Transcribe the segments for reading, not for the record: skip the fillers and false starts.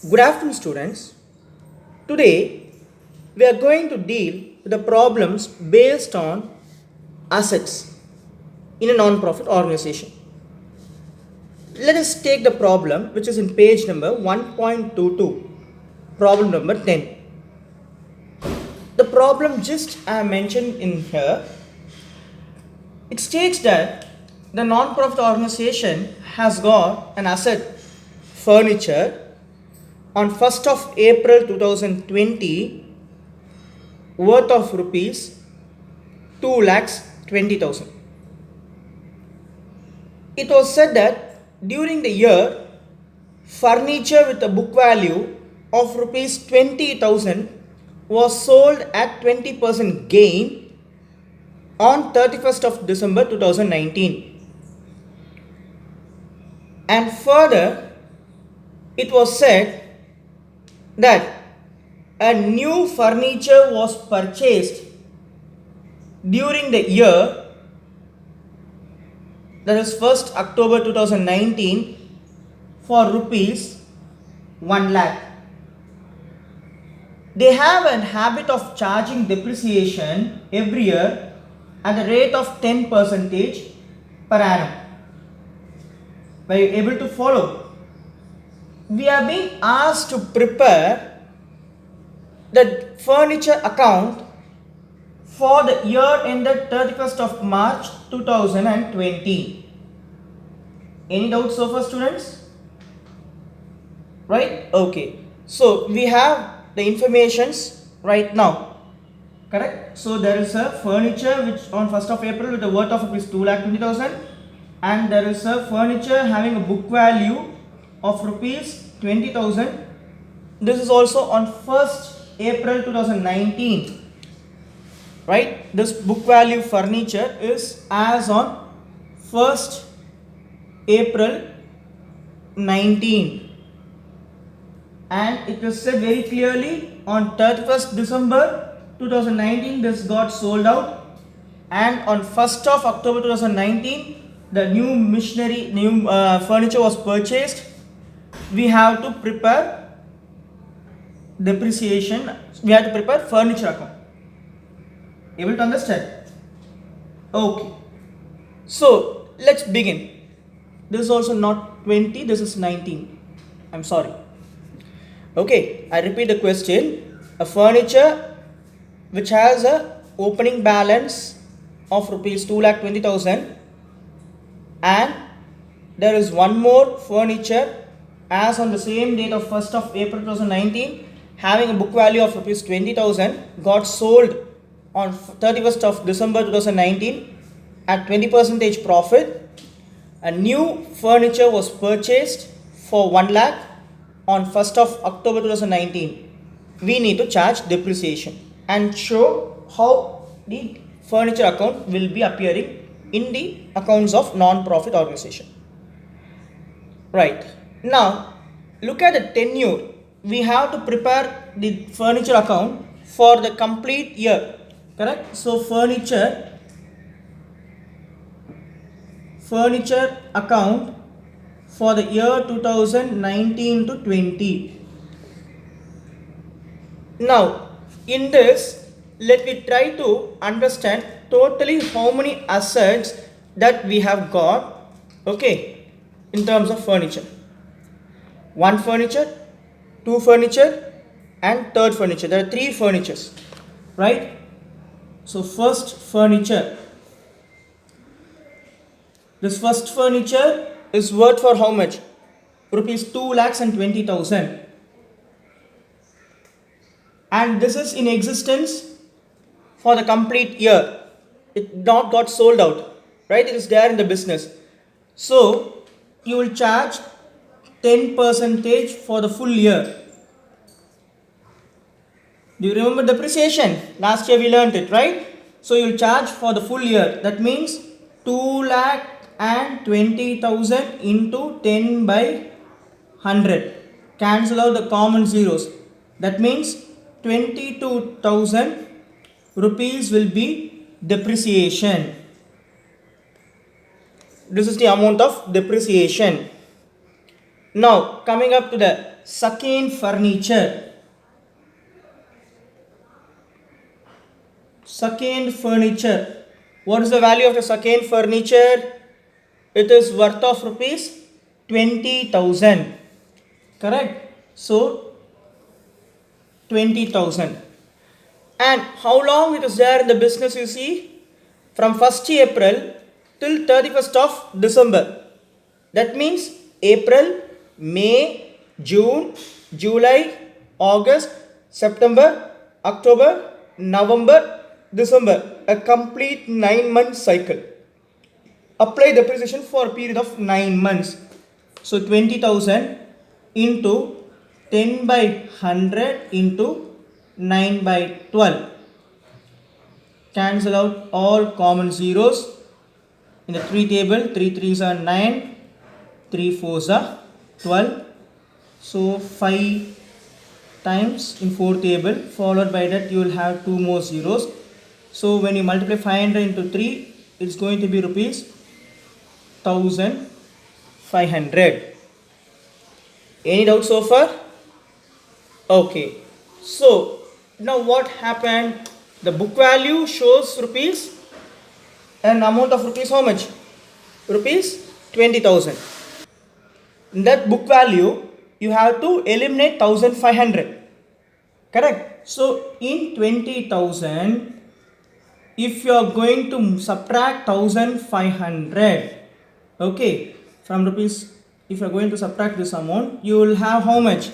Good afternoon, students. Today, we are going to deal with the problems based on assets in a non-profit organization. Let us take the problem which is in page number 1.22, problem number 10. The problem just I mentioned in here, it states that the non-profit organization has got an asset furniture on 1st of April 2020 worth of rupees 2,20,000. It was said that during the year, furniture with a book value of rupees 20,000 was sold at 20% gain on 31st of December 2019. And further, it was said that a new furniture was purchased during the year, that is 1st October 2019, for rupees 1 lakh. They have a habit of charging depreciation every year at the rate of 10% per annum. Were you able to follow? We are being asked to prepare the furniture account for the year ended 31st of March 2020. Any doubts so far, students? Right? Okay. So we have the informations right now. Correct? So there is a furniture which on 1st of April with a worth of rupees 2,20,000, and there is a furniture having a book value of rupees 20,000. This is also on 1st April 2019. Right? This book value furniture is as on 1st April 19, and it is said very clearly on 31st December 2019 this got sold out, and on 1st of October 2019 the new furniture was purchased. We have to prepare depreciation, we have to prepare furniture account. Able to understand? Okay. So let's begin. This is also not 20, this is 19. I'm sorry. Okay, I repeat the question. A furniture which has a opening balance of rupees 2,20,000, and there is one more furniture as on the same date of 1st of April 2019 having a book value of rupees 20,000 got sold on 31st of December 2019 at 20% profit. A new furniture was purchased for 1 lakh on 1st of October 2019. We need to charge depreciation and show how the furniture account will be appearing in the accounts of non-profit organization. Right. Now, look at the tenure. We have to prepare the furniture account for the complete year. Correct? So, furniture account for the year 2019 to 20. Now, in this, let me try to understand totally how many assets that we have got, okay, in terms of furniture. One furniture, two furniture, and third furniture. There are three furnitures, right? So, first furniture. This first furniture is worth for how much? Rupees 2,20,000. And this is in existence for the complete year. It not got sold out, right? It is there in the business. So you will charge 10% for the full year. Do you remember depreciation? Last year we learned it, right? So you will charge for the full year. That means 2,20,000 into 10 by 100. Cancel out the common zeros. That means 22,000 rupees will be depreciation. This is the amount of depreciation. Now coming up to the second furniture. Second furniture. What is the value of the second furniture? It is worth of rupees 20,000. Correct? So 20,000. And how long it is there in the business, you see? From 1st April till 31st of December. That means April, May, June, July, August, September, October, November, December. A complete 9-month cycle. Apply depreciation for a period of 9 months. So 20,000 into 10 by 100 into 9 by 12. Cancel out all common zeros. In the 3 table, 3 3s are 9, 3 4s are 12. So 5 times in 4 table, followed by that you will have 2 more zeros. So when you multiply 500 into 3, it's going to be rupees 1,500. Any doubt so far? Okay. So now what happened? The book value shows rupees, an amount of rupees how much? Rupees 20,000. In that book value, you have to eliminate 1,500. Correct? So in 20,000, if you are going to subtract 1,500, okay, from rupees, if you are going to subtract this amount, you will have how much?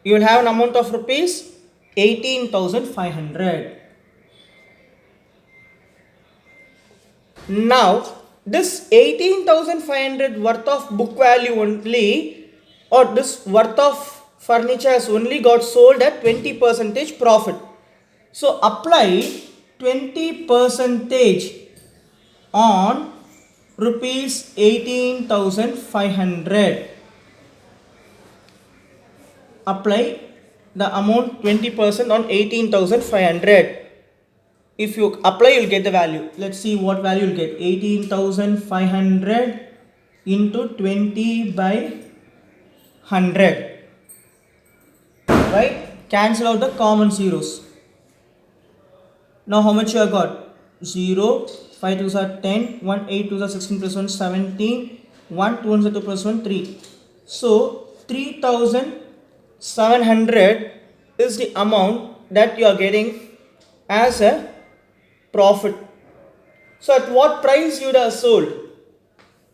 You will have an amount of rupees 18,500. Now, this 18,500 worth of book value only, or this worth of furniture has only got sold at 20% profit. So, apply 20% on rupees 18,500. Apply the amount 20% on 18,500. If you apply, you'll get the value. Let's see what value you'll get. 18,500 into 20 by 100. Right? Cancel out the common zeros. Now how much you have got? 0, 5 2s are 10, 1 8 2s are 16 plus 1 17, 1 2 1s are 2 plus 1 3. So 3,700 is the amount that you are getting as a profit. So at what price you would have sold?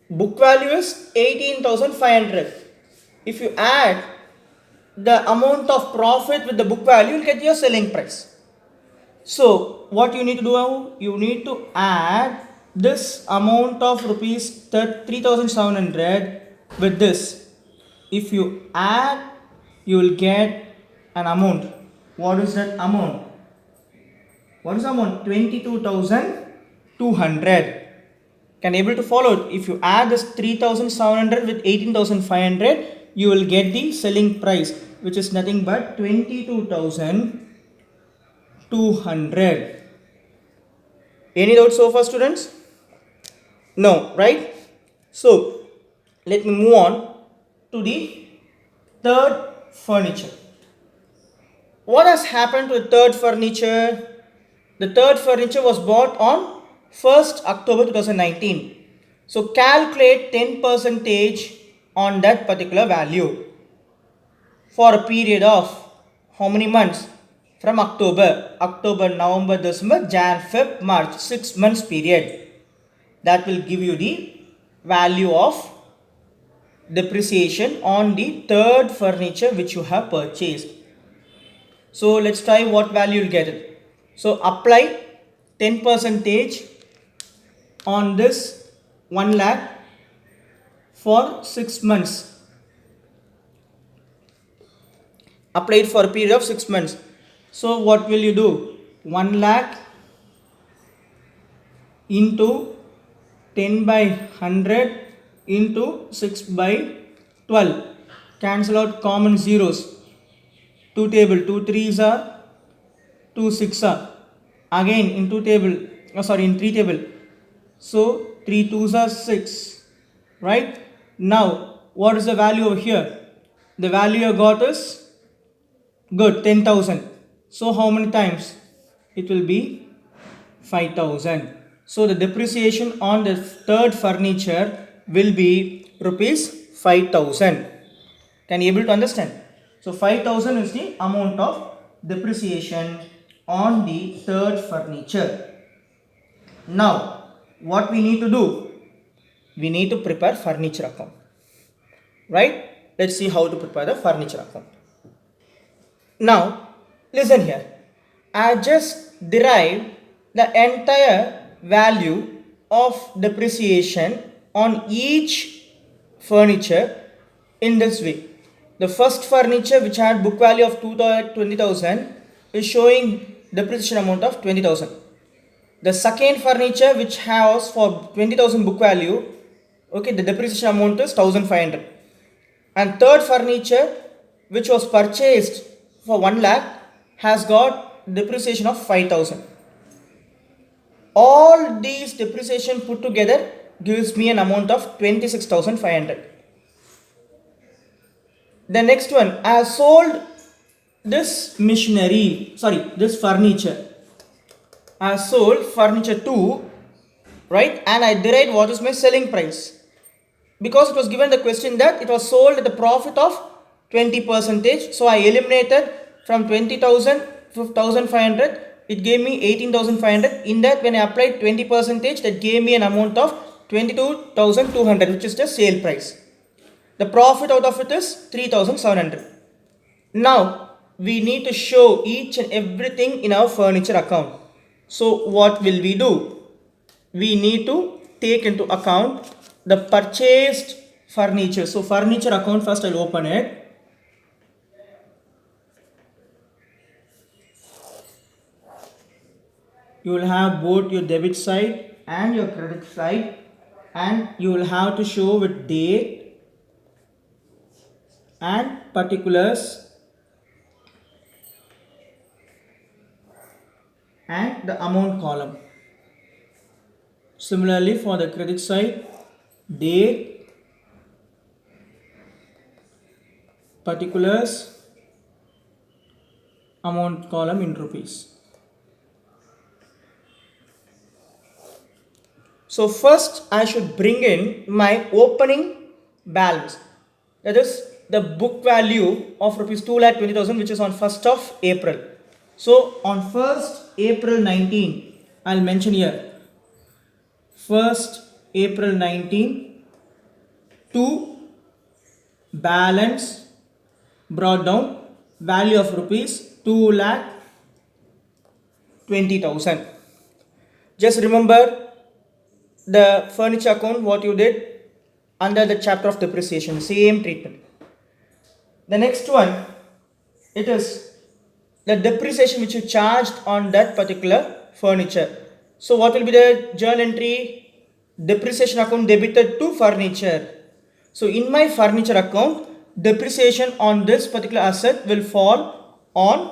Book value is 18,500. If you add the amount of profit with the book value, you'll get your selling price. So what you need to do? You need to add this amount of rupees 3,700 with this. If you add, you will get an amount. What is that amount? What is the amount? 22,200. Can you able to follow it? If you add this 3,700 with 18,500, you will get the selling price, which is nothing but 22,200. Any doubts so far, students? No, right? So let me move on to the third furniture. What has happened to the third furniture? The third furniture was bought on 1st October 2019. So calculate 10% on that particular value for a period of how many months? From October, November, December, Jan, Feb, March, 6 months period. That will give you the value of depreciation on the third furniture which you have purchased. So let's try what value you'll get it. So apply 10% on this 1 lakh for 6 months. Apply it for a period of 6 months. So what will you do? 1 lakh into 10 by 100 into 6 by 12. Cancel out common zeros. 2 table, 2 3s are 2 6 are. Again in 2 table, in 3 table. So 3 2s are 6. Right? Now what is the value over here? The value I got is good 10,000. So how many times? It will be 5,000. So the depreciation on the third furniture will be rupees 5,000. Can you able to understand? So 5,000 is the amount of depreciation on the third furniture. Now what we need to do? We need to prepare furniture account. Right? Let's see how to prepare the furniture account. Now listen here. I just derived the entire value of depreciation on each furniture in this way. The first furniture which had book value of 20,000 is showing depreciation amount of 20,000. The second furniture which has for 20,000 book value, okay, the depreciation amount is 1,500. And third furniture which was purchased for 1 lakh has got depreciation of 5,000. All these depreciation put together gives me an amount of 26,500. The next one, I have sold this this furniture. I have sold furniture 2, right? And I derived what is my selling price. Because it was given the question that it was sold at a profit of 20%. So I eliminated from 20,000, 5,500. It gave me 18,500. In that, when I applied 20%, that gave me an amount of 22,200, which is the sale price. The profit out of it is 3,700. Now we need to show each and everything in our furniture account. So what will we do? We need to take into account the purchased furniture. So furniture account, first I'll open it. You will have both your debit side and your credit side, and you will have to show with date and particulars and the amount column. Similarly for the credit side, date, particulars, amount column in rupees. So first I should bring in my opening balance, that is the book value of rupees 2,20,000, which is on 1st of April. So on 1st April 19, I'll mention here 1st April 19 to balance brought down value of rupees 2,20,000. Just remember the furniture account, what you did under the chapter of depreciation, same treatment. The next one, it is the depreciation which you charged on that particular furniture. So what will be the journal entry? Depreciation account debited to furniture. So in my furniture account, depreciation on this particular asset will fall on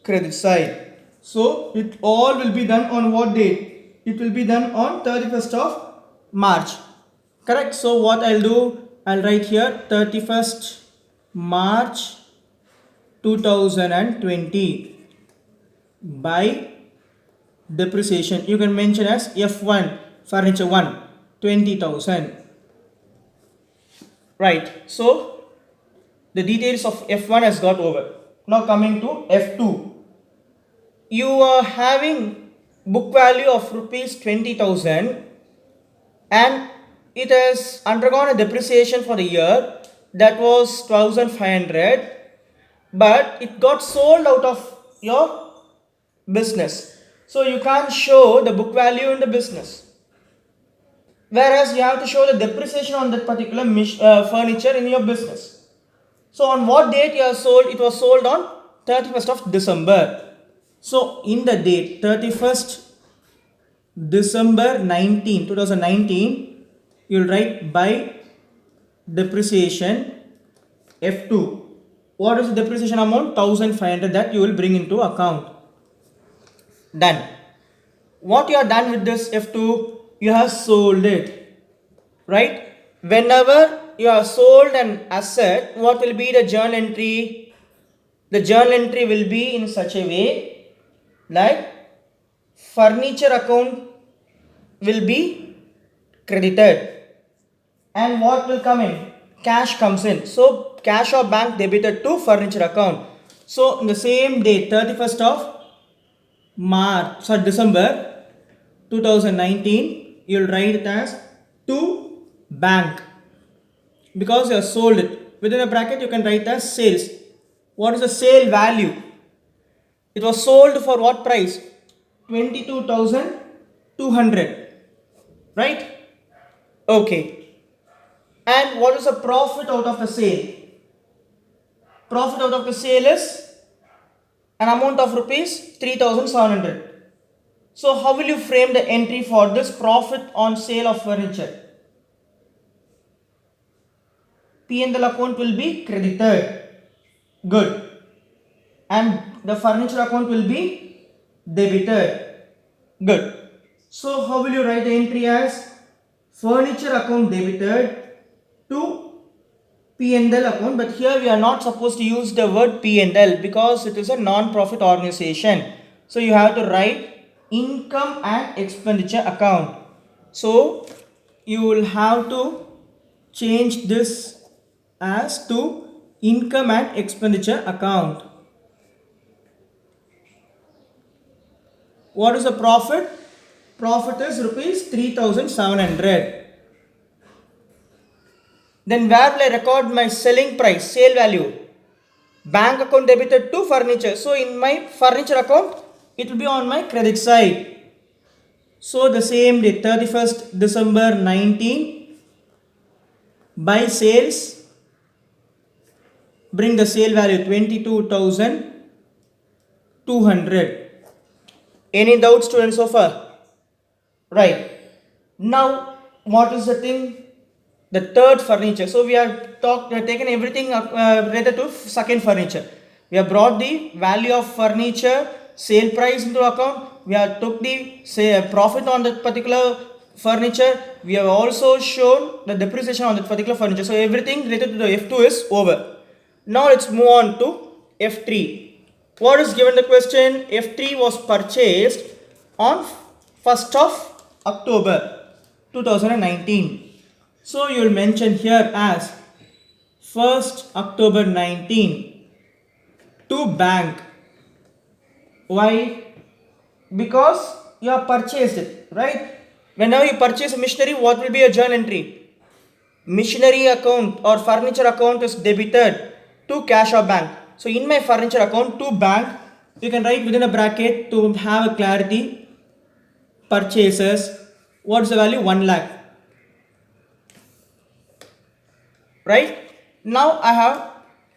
credit side. So it all will be done on what date? It will be done on 31st of March. Correct? So what I'll do, I'll write here 31st March 2020 by depreciation. You can mention as F1, furniture 1, 20,000. Right. So the details of F1 has got over. Now coming to F2. You are having book value of rupees 20,000 and it has undergone a depreciation for the year, that was 1,500, but it got sold out of your business. So you can't show the book value in the business, whereas you have to show the depreciation on that particular furniture in your business. So on what date you have sold? It was sold on 31st of December. So in the date 31st December 2019, you will write by depreciation F2. What is the depreciation amount? 1,500, that you will bring into account. Done. What you are done with this F2? You have sold it, right? Whenever you have sold an asset, what will be the journal entry? The journal entry will be in such a way like furniture account will be credited, and what will come in? Cash comes in. So cash or bank debited to furniture account. So in the same day, 31st of December 2019, you'll write it as to bank because you have sold it. Within a bracket, you can write as sales. What is the sale value? It was sold for what price? 22,200. Right? Okay. And what is the profit out of the sale? Profit out of the sale is an amount of rupees 3,700. So how will you frame the entry for this profit on sale of furniture? P&L account will be credited. Good. And the furniture account will be debited. Good. So how will you write the entry as furniture account debited to P&L account, but here we are not supposed to use the word P&L because it is a non-profit organization. So you have to write income and expenditure account. So you will have to change this as to income and expenditure account. What is the profit? Profit is rupees 3,700. Then where will I record my selling price, sale value? Bank account debited to furniture. So in my furniture account, it will be on my credit side. So the same day, 31st December 19, buy sales, bring the sale value 22,200. Any doubts, students, so far? Right. Now, what is the thing? The third furniture. So we have taken everything related to second furniture. We have brought the value of furniture, sale price into account. We have took the profit on that particular furniture. We have also shown the depreciation on that particular furniture. So everything related to the F2 is over. Now let's move on to F3. What is given the question? F3 was purchased on 1st of October 2019. So you will mention here as 1st October 19 to bank. Why? Because you have purchased it, right? Whenever you purchase a machinery, what will be a journal entry? Machinery account or furniture account is debited to cash or bank. So in my furniture account to bank, you can write within a bracket to have a clarity. Purchases. What is the value? 1 lakh. Right? Now I have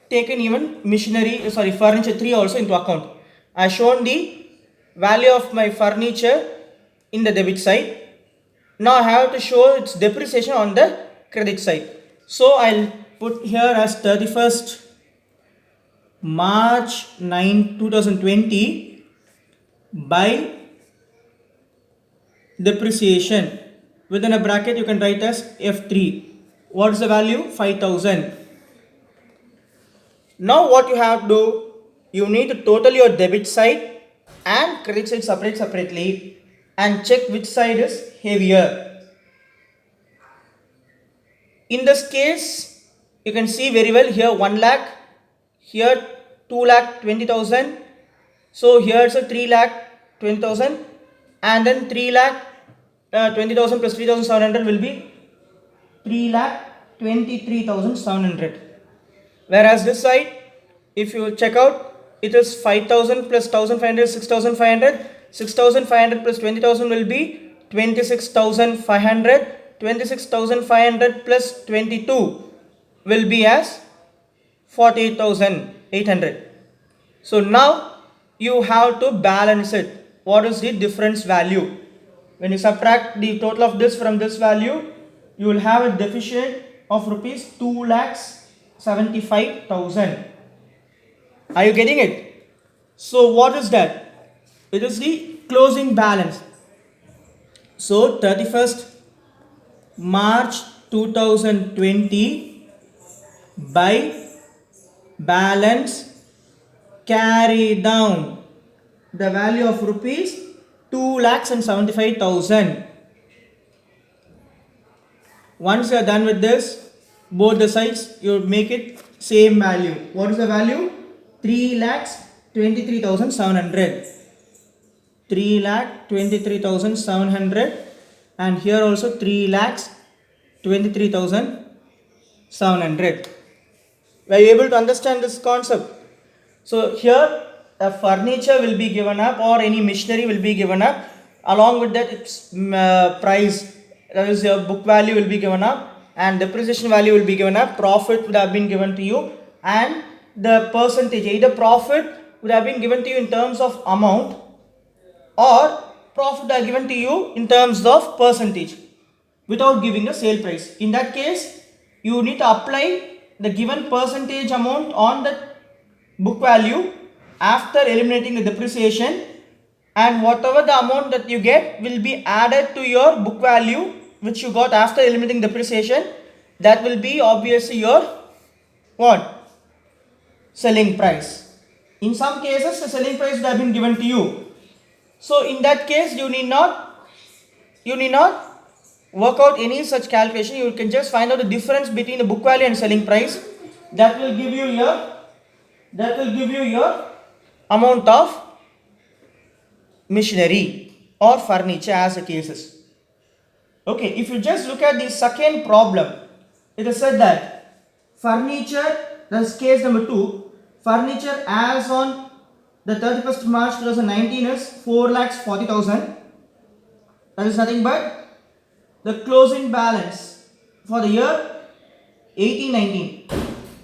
taken even furniture 3 also into account. I have shown the value of my furniture in the debit side. Now I have to show its depreciation on the credit side. So I'll put here as 31st March 9, 2020 by depreciation. Within a bracket you can write as F3. What is the value? 5,000. Now what you have to do, you need to total your debit side and credit side separately and check which side is heavier. In this case, you can see very well here 1 lakh, here 2 lakh 20,000. So here it's a 3 lakh 20,000 and then 3 lakh 20,000 plus 3,700 will be 3,23,700. Whereas this side, if you check out, it is 5,000 plus 1,500, 6,500. 6,500 plus 20,000 will be 26,500. 26,500 plus 22 will be as 48,800. So now you have to balance it. What is the difference value? When you subtract the total of this from this value, you will have a deficit of rupees 2,75,000. Are you getting it? So what is that? It is the closing balance. So 31st March 2020 by balance carry down the value of rupees 2,75,000. Once you are done with this, both the sides you make it same value. What is the value? 3,23,700. 3,23,700, and here also 3,23,700. Were you able to understand this concept? So here a furniture will be given up, or any machinery will be given up. Along with that, its price, that is your book value, will be given up, and depreciation value will be given up. Profit would have been given to you, and the percentage, either profit would have been given to you in terms of amount, or profit are given to you in terms of percentage without giving a sale price. In that case, you need to apply the given percentage amount on the book value after eliminating the depreciation, and whatever the amount that you get will be added to your book value which you got after eliminating depreciation. That will be obviously your what? Selling price. In some cases, the selling price would have been given to you. So in that case, you need not work out any such calculation. You can just find out the difference between the book value and selling price. That will give you your amount of machinery or furniture as the case is. Okay, if you just look at the second problem, it is said that furniture, that's case number 2, furniture as on the 31st March 2019 is 4,40,000. That is nothing but the closing balance for the year 18-19,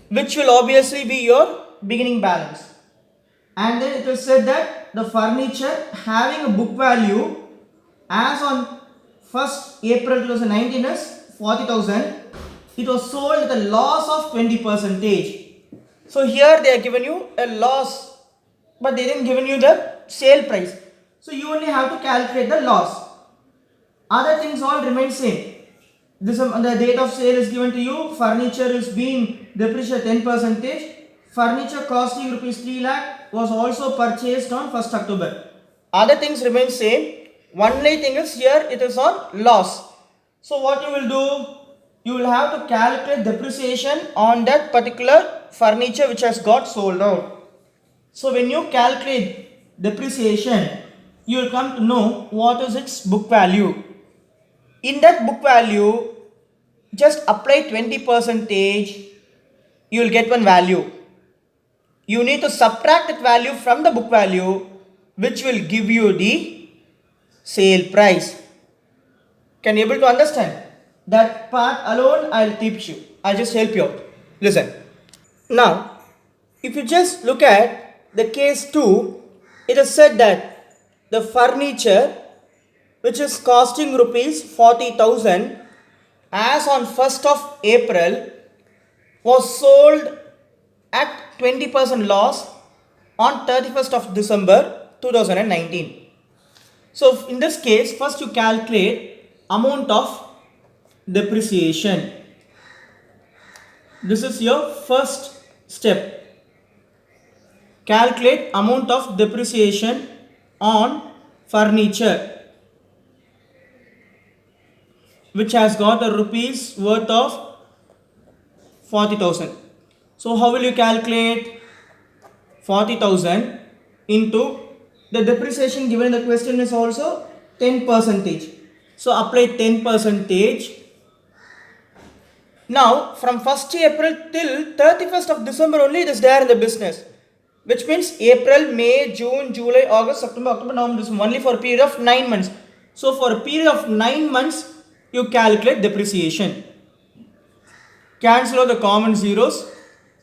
which will obviously be your beginning balance. And then it is said that the furniture having a book value as on 1st April 2019 is 40,000. It was sold with a loss of 20%. So here they are given you a loss, but they didn't given you the sale price. So you only have to calculate the loss. Other things all remain same. This the date of sale is given to you. Furniture is being depreciated 10%. Furniture costing rupees 3 lakh was also purchased on 1st October. Other things remain same. Only thing is here it is on loss. So what you will do? You will have to calculate depreciation on that particular furniture which has got sold out. So when you calculate depreciation, you will come to know what is its book value. In that book value, just apply 20%, you will get one value. You need to subtract that value from the book value, which will give you the sale price. Can you able to understand? That part alone I'll teach you. I'll just help you out. Listen. Now, if you just look at the case 2, it is said that the furniture which is costing rupees 40,000 as on 1st of April was sold at 20% loss on 31st of December 2019. So in this case, first you calculate amount of depreciation. This is your first step. Calculate amount of depreciation on furniture which has got a rupees worth of 40,000. So how will you calculate 40,000 into the depreciation given in the question is also 10%. So apply 10%. Now from 1st April till 31st of December only it is there in the business, which means April, May, June, July, August, September, October, November, December, only for a period of 9 months. So for a period of 9 months you calculate depreciation. Cancel out the common zeros.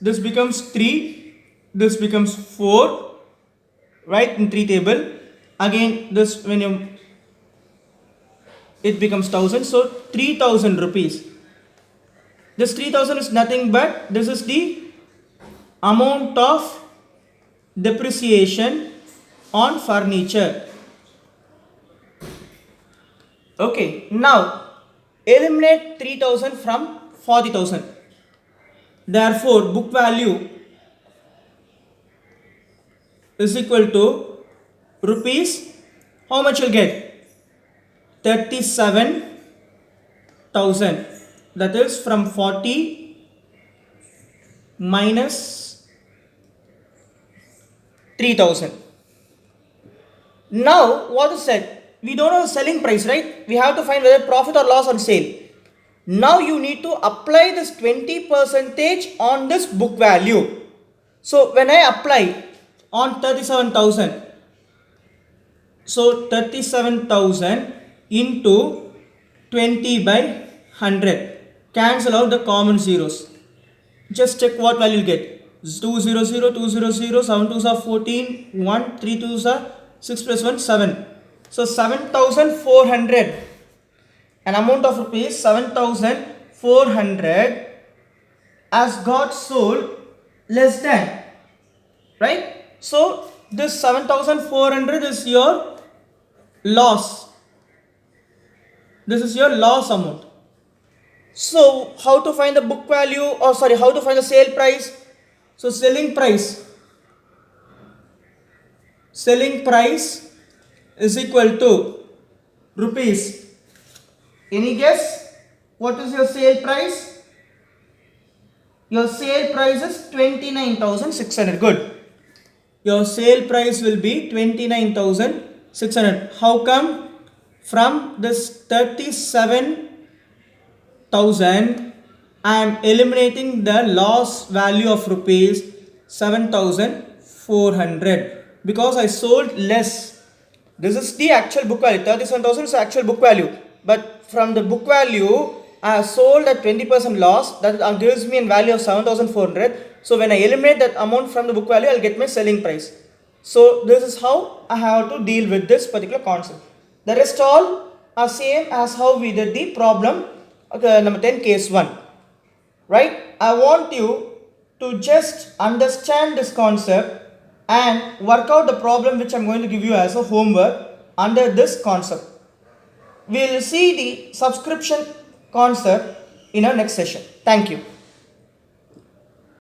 This becomes 3, this becomes 4, right, in 3 table. Again this when you it becomes 1000, so 3,000 rupees. This 3,000 is nothing but this is the amount of depreciation on furniture. Okay, now eliminate 3,000 from 40,000. Therefore, book value is equal to rupees, how much you'll get? 37,000. That is from 40 minus 3,000. Now, what is said? We don't know the selling price, right? We have to find whether profit or loss on sale. Now you need to apply this 20% on this book value. So when I apply on 37,000, so 37,000 into 20 by 100, cancel out the common zeros. Just check what value you get. 200, 200, 7 2s are 14, 1, 3 2s are 6 plus 1, 7. So 7,400. An amount of rupees 7,400 has got sold less than, right? So this 7,400 is your loss. This is your loss amount. So how to find the book value, or sorry, how to find the sale price? So selling price is equal to rupees. Any guess? What is your sale price? Your sale price is 29,600. Good. Your sale price will be 29,600. How come? From this 37,000, I am eliminating the loss value of rupees 7,400 because I sold less. This is the actual book value. 37,000 is the actual book value. But from the book value, I have sold at 20% loss. That gives me a value of 7,400. So when I eliminate that amount from the book value, I'll get my selling price. So this is how I have to deal with this particular concept. The rest all are same as how we did the problem number 10 case 1. Right? I want you to just understand this concept and work out the problem which I am going to give you as a homework under this concept. We will see the subscription concept in our next session. Thank you.